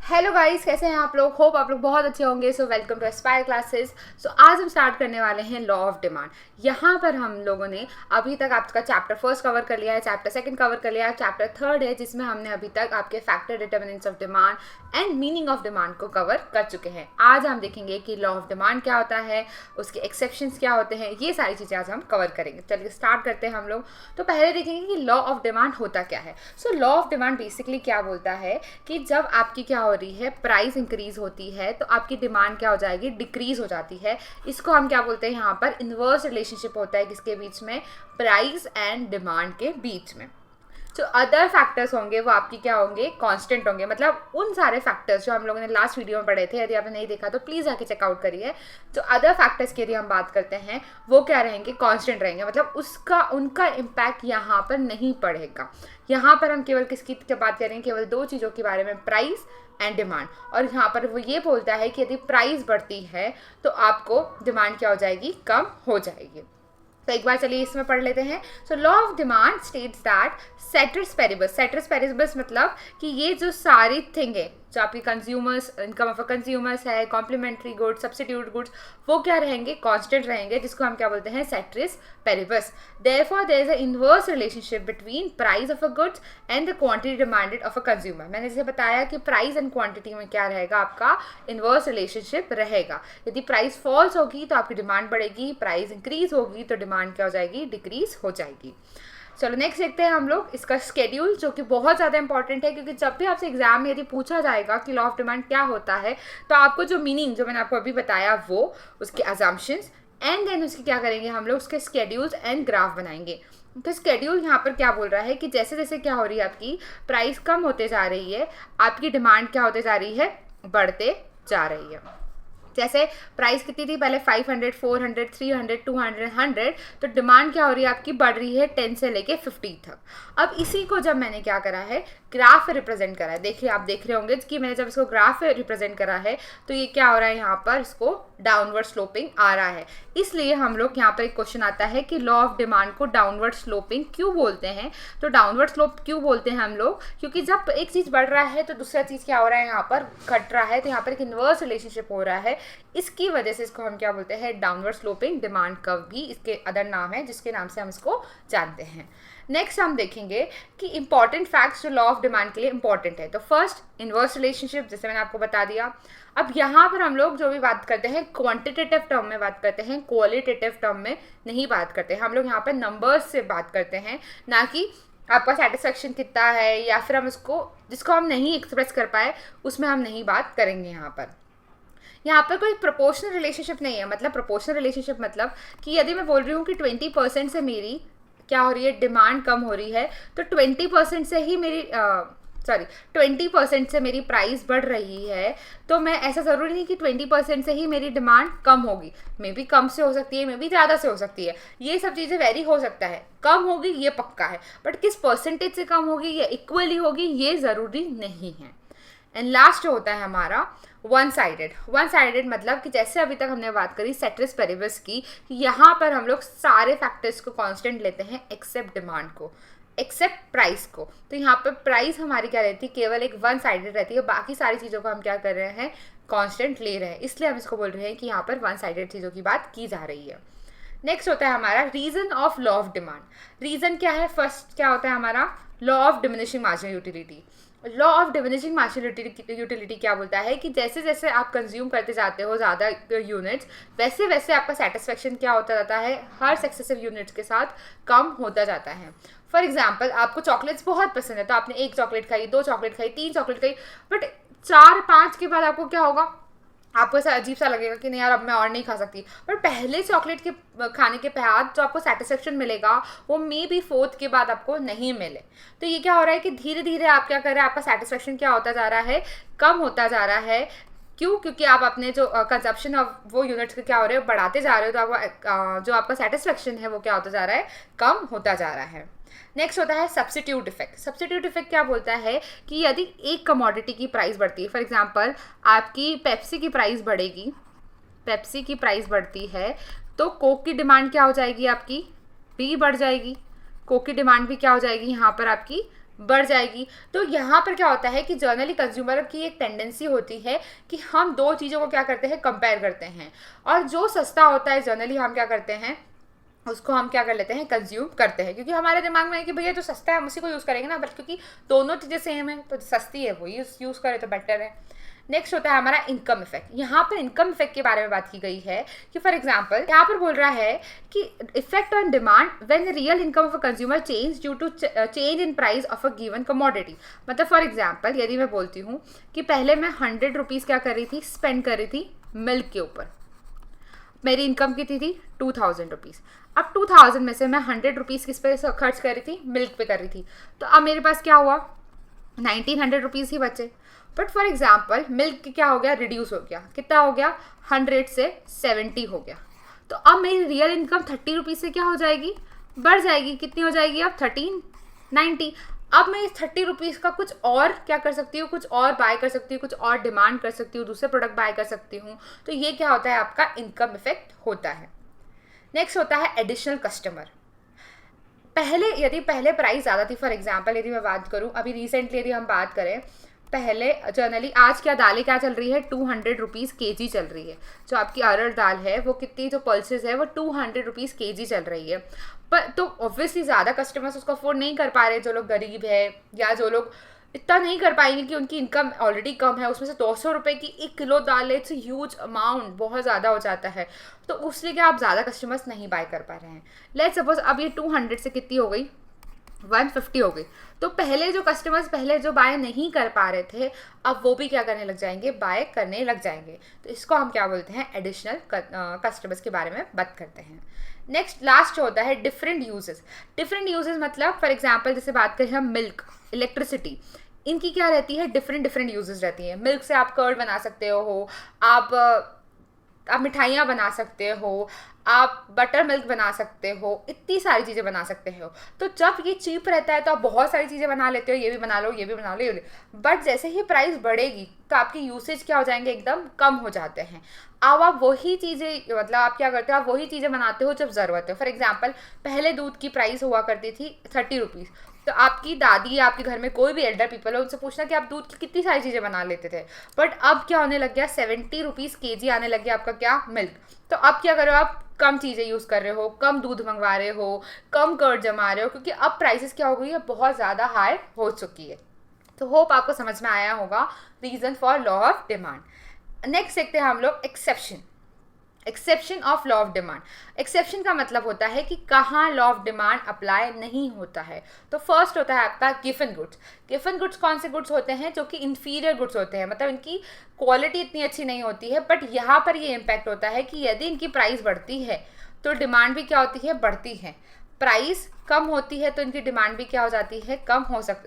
Hello guys, कैसे हैं आप लोग। होप आप लोग बहुत अच्छे होंगे। So welcome to Aspire classes. So आज हम स्टार्ट करने वाले हैं लॉ ऑफ डिमांड। यहाँ पर हम लोगों ने अभी तक आपका चैप्टर फर्स्ट कवर कर लिया है, चैप्टर सेकंड कवर कर लिया है, चैप्टर थर्ड है जिसमें हमने अभी तक आपके factor, determinants of demand and meaning of demand को कवर कर चुके हैं। आज हम देखेंगे कि लॉ ऑफ डिमांड क्या होता है, उसके एक्सेप्शंस क्या होते हैं, ये सारी चीज़ें आज हम कवर करेंगे। चलिए स्टार्ट करते हैं हम लोग। तो पहले देखेंगे कि लॉ ऑफ डिमांड होता क्या है। सो लॉ ऑफ डिमांड बेसिकली क्या बोलता है कि जब आपकी क्या हो रही है, प्राइस इंक्रीज होती है तो आपकी डिमांड क्या हो जाएगी, डिक्रीज हो जाती है। इसको हम क्या बोलते हैं, यहाँ पर इन्वर्स रिलेशनशिप होता है किसके बीच में, प्राइस एंड डिमांड के बीच में। जो अदर फैक्टर्स होंगे वो आपकी क्या होंगे, कांस्टेंट होंगे। मतलब उन सारे फैक्टर्स जो हम लोगों ने लास्ट वीडियो में पढ़े थे, यदि आपने नहीं देखा तो प्लीज़ आके चेकआउट करिए। जो अदर फैक्टर्स की यदि हम बात करते हैं वो क्या रहेंगे, कांस्टेंट रहेंगे। मतलब उनका इम्पैक्ट यहाँ पर नहीं पड़ेगा। यहाँ पर हम केवल किसकी बात करेंगे, केवल दो चीज़ों के बारे में, प्राइस एंड डिमांड। और यहाँ पर वो ये बोलता है कि यदि प्राइस बढ़ती है तो आपको डिमांड क्या हो जाएगी, कम हो जाएगी। तो एक बार चलिए इसमें पढ़ लेते हैं। So law of demand states that ceteris paribus मतलब कि ये जो सारी थिंग है, जो आपकी कंज्यूमर्स, इनकम ऑफ कंज्यूमर्स है, कॉम्प्लीमेंट्री गुड्स, सब्स्टिट्यूट गुड्स, वो क्या रहेंगे, कांस्टेंट रहेंगे, जिसको हम क्या बोलते हैं, ceteris paribus. Therefore there is a inverse relationship between price of a goods and the quantity demanded of a consumer. मैंने जैसे बताया कि प्राइस एंड क्वांटिटी में क्या रहेगा, आपका इनवर्स रिलेशनशिप रहेगा। यदि प्राइस फॉल्स होगी तो आपकी डिमांड बढ़ेगी, प्राइस इंक्रीज होगी तो डिमांड क्या हो जाएगी, डिक्रीज हो जाएगी। चलो नेक्स्ट देखते हैं हम लोग इसका स्केड्यूल, जो कि बहुत ज़्यादा इंपॉर्टेंट है, क्योंकि जब भी आपसे एग्जाम में यदि पूछा जाएगा कि लॉ ऑफ डिमांड क्या होता है तो आपको जो मीनिंग जो मैंने आपको अभी बताया वो, उसके अजम्पशंस एंड देन उसकी क्या करेंगे हम लोग, उसके स्केड्यूल्स एंड ग्राफ बनाएंगे। तो स्केड्यूल यहाँ पर क्या बोल रहा है कि जैसे जैसे क्या हो रही है, आपकी प्राइस कम होते जा रही है, आपकी डिमांड क्या होते जा रही है, बढ़ते जा रही है। जैसे प्राइस कितनी थी पहले, 500, 400, 300, 200, 100, तो डिमांड क्या हो रही है, आपकी बढ़ रही है 10 से लेके 50 तक। अब इसी को जब मैंने क्या करा है, ग्राफ रिप्रेजेंट करा है, देखिए आप देख रहे होंगे कि मैंने जब इसको ग्राफ रिप्रेजेंट करा है तो ये क्या हो रहा है, यहाँ पर इसको डाउनवर्ड स्लोपिंग आ रहा है। इसलिए हम लोग यहाँ पर एक क्वेश्चन आता है कि लॉ ऑफ डिमांड को डाउनवर्ड स्लोपिंग क्यों बोलते हैं। तो डाउनवर्ड स्लोप क्यों बोलते हैं हम लोग, क्योंकि जब एक चीज़ बढ़ रहा है तो दूसरा चीज़ क्या हो रहा है, यहाँ पर घट रहा है, तो यहाँ पर एक इन्वर्स रिलेशनशिप हो रहा है। इसकी वजह से इसको हम क्या बोलते हैं, डाउनवर्ड स्लोपिंग डिमांड कर्व भी इसके अदर नाम है, जिसके नाम से हम इसको जानते हैं। नेक्स्ट हम देखेंगे कि इंपॉर्टेंट फैक्ट्स जो लॉ ऑफ डिमांड के लिए इंपॉर्टेंट है। तो फर्स्ट इन्वर्स रिलेशनशिप, जैसे मैंने आपको बता दिया। अब यहाँ पर हम लोग जो भी बात करते हैं क्वांटिटेटिव टर्म में बात करते हैं, क्वालिटेटिव टर्म में नहीं बात करते हैं। हम लोग यहाँ पर नंबर्स से बात करते हैं, ना कि आपका सेटिस्फेक्शन कितना है, या फिर हम इसको जिसको हम नहीं एक्सप्रेस कर पाए उसमें हम नहीं बात करेंगे। यहाँ पर कोई प्रोपोर्शनल रिलेशनशिप नहीं है। मतलब प्रोपोर्शनल रिलेशनशिप मतलब कि यदि मैं बोल रही हूँ कि 20% से मेरी क्या हो रही है, डिमांड कम हो रही है, तो 20% से ही मेरी 20% से मेरी प्राइस बढ़ रही है, तो मैं ऐसा ज़रूरी नहीं कि 20% से ही मेरी डिमांड कम होगी। मे बी कम से हो सकती है, मे बी ज़्यादा से हो सकती है, ये सब चीज़ें वेरी हो सकता है। कम होगी ये पक्का है, बट किस परसेंटेज से कम होगी या इक्वली होगी ये ज़रूरी नहीं है। एंड लास्ट जो होता है हमारा वन साइडेड मतलब कि जैसे अभी तक हमने बात करी सेटरिस पेरिबस की, यहाँ पर हम लोग सारे फैक्टर्स को कांस्टेंट लेते हैं एक्सेप्ट डिमांड को, एक्सेप्ट प्राइस को। तो यहाँ पर प्राइस हमारी क्या रहती है, केवल एक वन साइडेड रहती है, बाकी सारी चीज़ों को हम क्या कर रहे हैं, कांस्टेंट ले रहे हैं। इसलिए हम इसको बोल रहे हैं कि यहाँ पर वन साइडेड चीज़ों की बात की जा रही है। नेक्स्ट होता है हमारा reason of law of demand. Reason क्या है, फर्स्ट क्या होता है हमारा, law of diminishing marginal utility. Law of diminishing marginal utility क्या बोलता है कि जैसे जैसे आप कंज्यूम करते जाते हो ज़्यादा यूनिट्स, वैसे वैसे आपका सेटिस्फेक्शन क्या होता जाता है, हर सक्सेसिव यूनिट्स के साथ कम होता जाता है। फॉर एग्जाम्पल आपको चॉकलेट्स बहुत पसंद है, तो आपने 1 चॉकलेट खाई, 2 चॉकलेट खाई, 3 चॉकलेट खाई, बट 4-5 के बाद आपको क्या होगा, आपको ऐसा अजीब सा लगेगा कि नहीं यार अब मैं और नहीं खा सकती। पर पहले चॉकलेट के खाने के बाद जो आपको सेटिस्फेक्शन मिलेगा वो मे बी 4th के बाद आपको नहीं मिले। तो ये क्या हो रहा है कि धीरे धीरे आप क्या कर रहे हैं, आपका सेटिस्फेक्शन क्या होता जा रहा है, कम होता जा रहा है। क्यों, क्योंकि आप अपने जो कंजप्शन ऑफ वो यूनिट्स के क्या हो रहे हो, बढ़ाते जा रहे हो, तो आपका जो आपका सेटिस्फेक्शन है वो क्या होता जा रहा है, कम होता जा रहा है। नेक्स्ट होता है सब्स्टिट्यूट इफेक्ट। सब्स्टिट्यूट इफेक्ट क्या बोलता है कि यदि एक कमोडिटी की प्राइस बढ़ती है, फॉर एग्जांपल आपकी पेप्सी की प्राइस बढ़ेगी, पेप्सी की प्राइस बढ़ती है तो कोक की डिमांड क्या हो जाएगी, आपकी भी बढ़ जाएगी। कोक की डिमांड भी क्या हो जाएगी, यहाँ पर आपकी बढ़ जाएगी। तो यहाँ पर क्या होता है कि जर्नली कंज्यूमर की एक टेंडेंसी होती है कि हम दो चीज़ों को क्या करते हैं, कंपेयर करते हैं, और जो सस्ता होता है जनरली हम क्या करते हैं, उसको हम क्या कर लेते हैं, कंज्यूम करते हैं, क्योंकि हमारे दिमाग में है कि भैया जो सस्ता है हम उसी को यूज़ करेंगे ना, बट क्योंकि दोनों चीज़ें सेम है तो सस्ती है वो यूज़ करें तो बेटर है। नेक्स्ट होता है हमारा इनकम इफेक्ट। यहाँ पर इनकम इफेक्ट के बारे में बात की गई है कि फॉर एग्जांपल यहाँ पर बोल रहा है कि effect on demand when real income of a consumer change due to change in price of a given commodity. मतलब फॉर एग्जांपल यदि मैं बोलती हूँ कि पहले मैं 100 रुपीज़ क्या कर रही थी, स्पेंड कर रही थी मिल्क के ऊपर, मेरी इनकम कितनी थी 2000 रुपीज़। अब 2000 में से मैं 100 रुपीज़ किस पे खर्च कर रही थी, मिल्क पे कर रही थी, तो अब मेरे पास क्या हुआ, 1900 रुपीज़ ही बचे। बट फॉर एग्जाम्पल मिल्क क्या हो गया, रिड्यूस हो गया, कितना हो गया, 100 से 70 हो गया। तो अब मेरी रियल इनकम 30 रुपीज़ से क्या हो जाएगी, बढ़ जाएगी। कितनी हो जाएगी अब, 1390। अब मैं इस 30 रुपीज़ का कुछ और क्या कर सकती हूँ, कुछ और बाय कर सकती हूँ, कुछ और डिमांड कर सकती हूँ, दूसरे प्रोडक्ट बाय कर सकती हूँ। तो ये क्या होता है, आपका इनकम इफेक्ट होता है। नेक्स्ट होता है एडिशनल कस्टमर। पहले प्राइस ज़्यादा थी, फॉर एग्जांपल यदि मैं बात करूँ अभी रिसेंटली यदि हम बात करें, पहले जनरली आज क्या दालें क्या चल रही है, 200 रुपीज़ के.जी चल रही है। जो आपकी अरहर दाल है वो कितनी, जो पल्सेस है वो 200 रुपीज़ के.जी चल रही है। पर तो ऑब्वियसली ज़्यादा कस्टमर्स उसको अफोर्ड नहीं कर पा रहे, जो लोग गरीब है या जो लोग इतना नहीं कर पाएंगे कि उनकी इनकम ऑलरेडी कम है, उसमें से 200 रुपये की 1 kilo dal, it's huge amount, बहुत ज़्यादा हो जाता है। तो उसलिए क्या आप ज़्यादा कस्टमर्स नहीं बाय कर पा रहे हैं। लेट्स सपोज अब ये 200 से कितनी हो गई, 150 हो गई। तो पहले जो कस्टमर्स पहले जो बाय नहीं कर पा रहे थे, अब वो भी क्या करने लग जाएंगे, बाय करने लग जाएंगे। तो इसको हम क्या बोलते हैं, एडिशनल कस्टमर्स के बारे में बात करते हैं। नेक्स्ट लास्ट होता है डिफरेंट यूजेस। डिफरेंट यूजेस मतलब फॉर एग्जांपल जैसे बात करें हम मिल्क, इलेक्ट्रिसिटी, इनकी क्या रहती है, डिफरेंट यूजेस रहती हैं। मिल्क से आप कर्ड बना सकते हो, आप मिठाइयाँ बना सकते हो, आप बटर मिल्क बना सकते हो, इतनी सारी चीज़ें बना सकते हो। तो जब ये चीप रहता है तो आप बहुत सारी चीज़ें बना लेते हो, ये भी बना लो, ये भी बना लो, ये भी। बट जैसे ही प्राइस बढ़ेगी तो आपकी यूसेज क्या हो जाएंगे, एकदम कम हो जाते हैं। अब आप वही चीज़ें मतलब आप क्या करते हो, आप वही चीज़ें बनाते हो जब ज़रूरत है। फॉर एग्जाम्पल पहले दूध की प्राइस हुआ करती थी 30 रुपीज़, तो आपकी दादी या आपके घर में कोई भी एल्डर पीपल हो, उनसे पूछना कि आप दूध की कितनी सारी चीज़ें बना लेते थे। बट अब क्या होने लग गया, 70 रुपीज़ के.जी आने लग गया आपका क्या, मिल्क। तो अब क्या करो, आप कम चीज़ें यूज़ कर रहे हो, कम दूध मंगवा रहे हो, कम कर्ड जमा रहे हो, क्योंकि अब प्राइसेस क्या हो गई है, बहुत ज़्यादा हाई हो चुकी है। तो होप आपको समझ में आया होगा reason for law of demand. Next देखते हैं हम लोग exception. Exception of law of demand. Exception का मतलब होता है कि कहाँ लॉ ऑफ डिमांड अप्लाई नहीं होता है। तो फर्स्ट होता है आपका गिवन गुड्स। गिवन गुड्स कौन से गुड्स होते हैं, जो कि इंफीरियर गुड्स होते हैं, मतलब इनकी क्वालिटी इतनी अच्छी नहीं होती है। बट यहाँ पर ये इम्पैक्ट होता है कि यदि इनकी प्राइस बढ़ती है तो डिमांड भी क्या होती है, बढ़ती है। प्राइस कम होती है तो इनकी डिमांड भी क्या हो जाती है, कम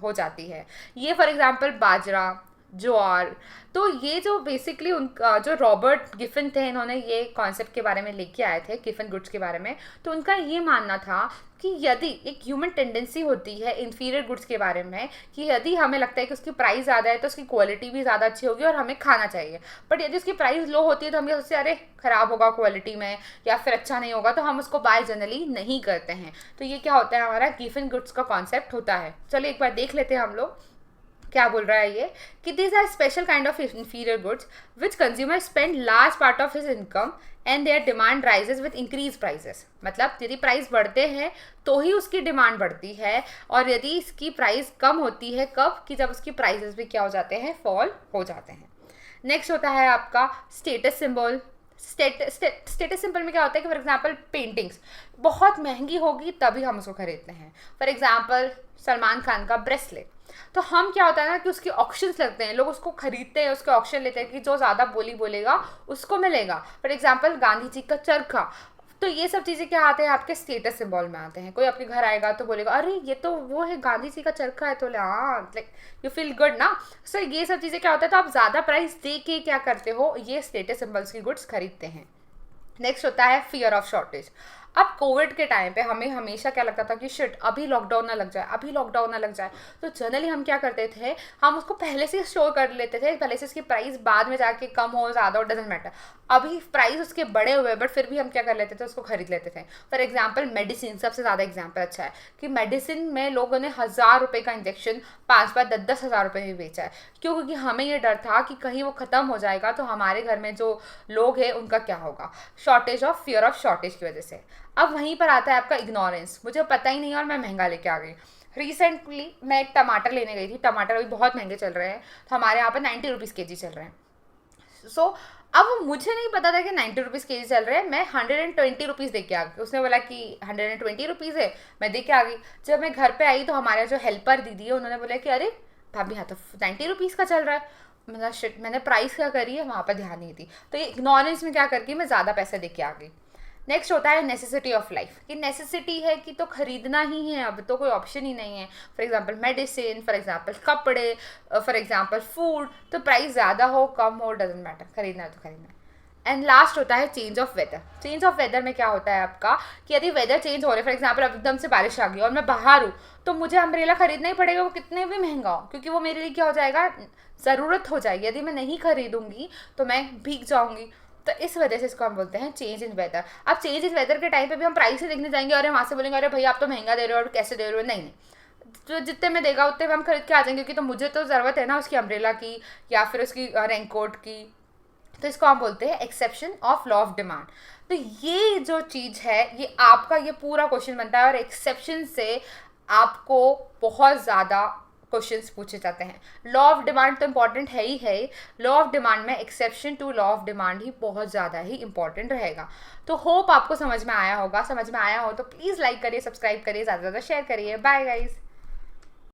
हो जाती है। ये फॉर एग्जांपल बाजरा, ज्वार। तो ये जो बेसिकली उनका जो रॉबर्ट गिफिन थे, इन्होंने ये कॉन्सेप्ट के बारे में लेके आए थे गिफिन गुड्स के बारे में। तो उनका ये मानना था कि यदि एक ह्यूमन टेंडेंसी होती है इंफीरियर गुड्स के बारे में, कि यदि हमें लगता है कि उसकी प्राइस ज़्यादा है तो उसकी क्वालिटी भी ज़्यादा अच्छी होगी और हमें खाना चाहिए। बट यदि उसकी प्राइस लो होती है तो हम ये सोचते हैं अरे ख़राब होगा क्वालिटी में या फिर अच्छा नहीं होगा, तो हम उसको बाय जनरली नहीं करते हैं। तो ये क्या होता है, हमारा गिफिन गुड्स का कॉन्सेप्ट होता है। चलिए एक बार देख लेते हैं हम लोग क्या बोल रहा है ये, कि this are special kind of inferior goods which consumer spend large part of his income and their demand rises with increase prices. मतलब यदि प्राइस बढ़ते हैं तो ही उसकी डिमांड बढ़ती है, और यदि इसकी प्राइस कम होती है कब, कि जब उसकी प्राइजेस भी क्या हो जाते हैं, फॉल हो जाते हैं। नेक्स्ट होता है आपका स्टेटस सिंबल। स्टेटस सिंबल में क्या होता है कि फॉर एग्जांपल पेंटिंग्स बहुत महंगी होगी तभी हम उसको खरीदते हैं। फॉर एग्जांपल सलमान खान का ब्रेसलेट, तो हम क्या होता है ना कि उसके ऑक्शंस लगते हैं, लोग उसको खरीदते हैं, उसके ऑक्शन लेते हैं कि जो ज़्यादा बोलेगा उसको मिलेगा। फॉर एग्जांपल गांधी जी का चरखा। तो ये सब चीज़ें क्या आते हैं, आपके स्टेटस सिंबल में आते हैं। कोई आपके घर आएगा तो बोलेगा अरे ये तो वो है गांधी जी का चरखा है, तो हाँ लाइक यू फील गुड ना। सो ये सब चीज़ें क्या होता है, तो आप ज़्यादा प्राइस दे के क्या करते हो, ये स्टेटस सिंबल्स की गुड्स खरीदते हैं। नेक्स्ट होता है फियर ऑफ शॉर्टेज। अब कोविड के टाइम पे हमें हमेशा क्या लगता था कि शिट अभी लॉकडाउन ना लग जाए, अभी लॉकडाउन ना लग जाए, तो जनरली हम क्या करते थे, हम उसको पहले से स्टोर कर लेते थे, पहले से उसकी प्राइस बाद में जाके कम हो ज़्यादा हो डजेंट मैटर। अभी प्राइस उसके बड़े हुए बट फिर भी हम क्या कर लेते थे, उसको खरीद लेते थे। फॉर एग्जाम्पल मेडिसिन सबसे ज़्यादा एग्जाम्पल अच्छा है कि मेडिसिन में लोगों ने 1,000 रुपये का इंजेक्शन 5-5, 10-10 हज़ार रुपये में बेचा है। क्यों? क्योंकि हमें ये डर था कि कहीं वो ख़त्म हो जाएगा तो हमारे घर में जो लोग हैं उनका क्या होगा, shortage of fear of shortage की वजह से। अब वहीं पर आता है आपका इग्नोरेंस, मुझे पता ही नहीं और मैं महंगा लेके आ गई। रिसेंटली मैं एक टमाटर लेने गई थी, टमाटर अभी बहुत महंगे चल रहे हैं, तो हमारे यहाँ पर 90 रुपीज़ kg चल रहे हैं। अब मुझे नहीं पता था कि 90 रुपीज़ kg चल रहे हैं, मैं 120 रुपीज़ दे के आ गई। उसने बोला कि 120 रुपीज़ है, मैं दे के आ गई। जब मैं घर पे आई तो हमारे जो हेल्पर दीदी है उन्होंने बोला कि अरे भाभी यहाँ तो 90 रुपीज़ का चल रहा है। मतलब शिट, मैंने प्राइस क्या करी है वहाँ पर ध्यान नहीं दी, तो ये इग्नोरेंस में क्या करके मैं ज़्यादा पैसे दे के आ गई। नेक्स्ट होता है नेसेसिटी ऑफ लाइफ, कि नेसेसिटी है कि तो खरीदना ही है, अब तो कोई ऑप्शन ही नहीं है। For example medicine, for example कपड़े, फॉर एग्जांपल फूड, तो प्राइस ज़्यादा हो कम हो डजेंट मैटर, खरीदना है तो खरीदना है। एंड लास्ट होता है change of weather. Change of weather में क्या होता है आपका कि यदि वेदर चेंज हो रहा है, फॉर एग्जांपल अब एकदम से बारिश आ गई और मैं बाहर हूँ, तो मुझे अम्ब्रेला खरीदना ही पड़ेगा, वो कितने भी महंगा हो, क्योंकि वो मेरे लिए क्या हो जाएगा, ज़रूरत हो जाएगी। यदि मैं नहीं खरीदूंगी तो मैं भीग जाऊंगी। तो इस वजह से इसको हम बोलते हैं चेंज इन वेदर। अब चेंज इन वेदर के टाइम पे भी हम प्राइस ही देखने जाएंगे और वहाँ से बोलेंगे अरे भैया आप तो महंगा दे रहे हो और कैसे दे रहे हो, नहीं नहीं, तो जितने में देगा उतने में हम खरीद के आ जाएंगे, क्योंकि तो मुझे तो ज़रूरत है ना उसकी अम्ब्रेला की या फिर उसकी रेनकोट की। तो इसको हम बोलते हैं exception of law of demand. तो ये जो चीज़ है, ये आपका ये पूरा क्वेश्चन बनता है और एक्सेप्शन से आपको बहुत ज़्यादा क्वेश्चंस पूछे जाते हैं। लॉ ऑफ डिमांड तो इम्पॉर्टेंट है ही है, लॉ ऑफ डिमांड में exception to law of demand ही बहुत ज़्यादा ही इंपॉर्टेंट रहेगा। तो होप आपको समझ में आया होगा, समझ में आया हो तो प्लीज़ लाइक करिए, सब्सक्राइब करिए, ज़्यादा से ज़्यादा शेयर करिए। Bye guys.